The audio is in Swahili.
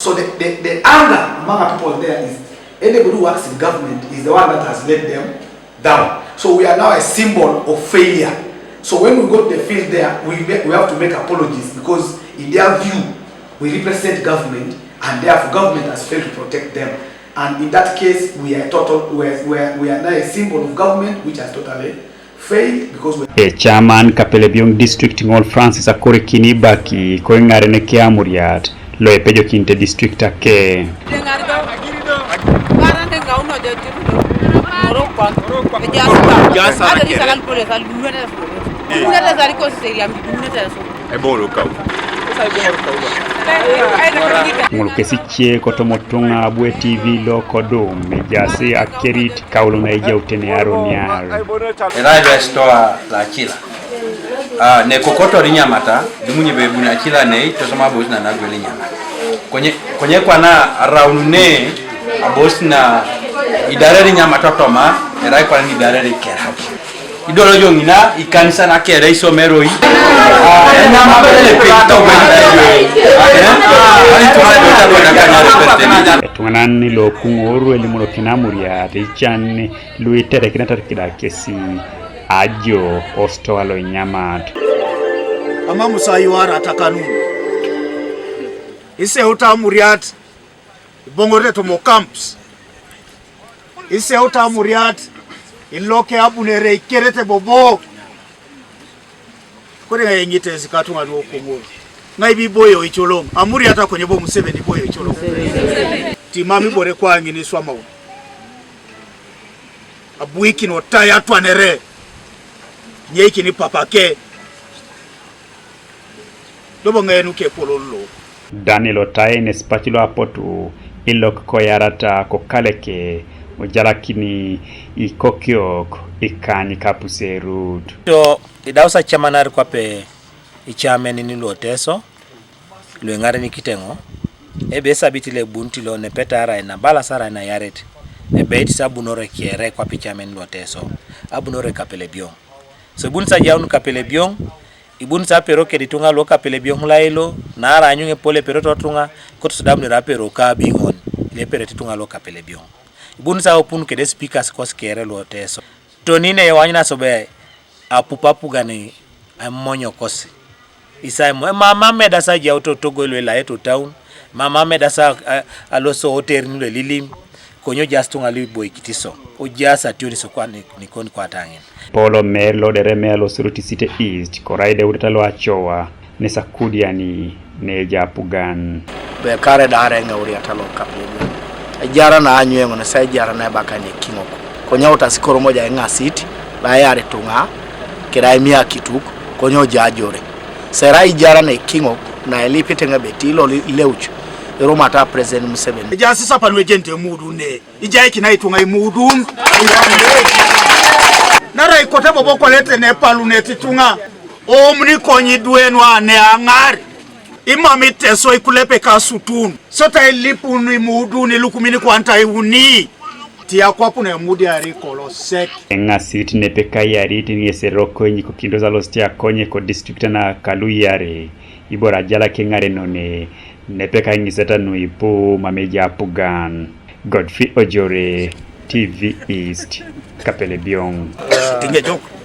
So the anger among people there is anybody who works in government is the one that has let them down. So we are now a symbol of failure. So when we go to the field there, we have to make apologies because in their view, we represent government and therefore government has failed to protect them. And in that case, we are now a symbol of government which has totally failed because we chairman Kapelebyong district ngol Francis akore kinibaki ko ngare ne kya muriat lo epejo kinte district ake ngol kesiche ko tomotunga abwe TV loko dom mejase akerit kaulo na ejautene aroniar era restoa la chila ne kokoto rinyamata dumunye bebuna chila ne to sama bosna na gwele nyama konye kwana raunne abosna idare rinyamata toma era kwa ni idare rikera idolo jongina ikanisa na kera isomero yi nyama bele pito tunganani lo kungoru elimulo kinamuria Ican luitere kinatarikida kesi ajo osto alo nyamat ama musayuara atakanunu ise utamuriat bongore to mo camps ise utamuriat Iloke abunere ikerete bobo kore ngite zikatunga no kumuru ngai biboyo icholom amuri hata kwenye bo museveni boyo icholom timami bore kwa ngini swama abuiki no taya twanere nyeki ni papake dobo ngenu ke pololo Daniel Otae ne spatilo apotu Iloke koyarata kokaleke mujalakini ikokyok Ican kapuse road to idausa chamanari kwape ichame ni lo Iteso lo ngare ni kitengo ebe sabitile bunti lo ne petara na bala sara na yaret ebe sabunore kiere kwa pichame ni lo Iteso abunore Kapelebyong so bunsa jaun Kapelebyong ibunsa pero ke ditunga lo Kapelebyong lailo na ara anyunge pole pero totunga ko tsudam ni rapero ka bingon le pero titunga lo Kapelebyong ibunsa opun ke de speakers ko skere lo Iteso tonine yawanya sobe apupapu gani amonyo kosi isa mama medasa ja togo le la eto town mama medasa aloso hotel ni le lilim konyo jastunga li boy kitiso o jasa tioni so kwa nikoni kwa tangen polo merlo de remelo suruti city east koraide urtalo achowa ne sakudiani ne japugan be kare dare ngawri atalo Kapelebyong ajara na anywe ngona sai jara na bakane Ekingok konya utasikoro moja ngasiti la yare tunga kirai mia kituk konyo jajore serai jara na Ekingok na elipite ngabetilo leuchu Roma president Museveni ijasi sapa nwe gente mudu ne ijai kinaitunga imudu nara ikote bobo kolete ne palu ne titunga omni konyi duenu ane angari imami Iteso ikulepe kasutun sota ilipu ni mudu ni lukumini kwanta iuni tia kwapu na mudi ari kolosek ngasit ne peka yari tini seroko nyi kukindoza lostia konye ko district na kaluyare ibora jala kengare none ne peka ngiseta nuipu mameja pugan Godfrey Ojore TV East Kapelebyong tinge joko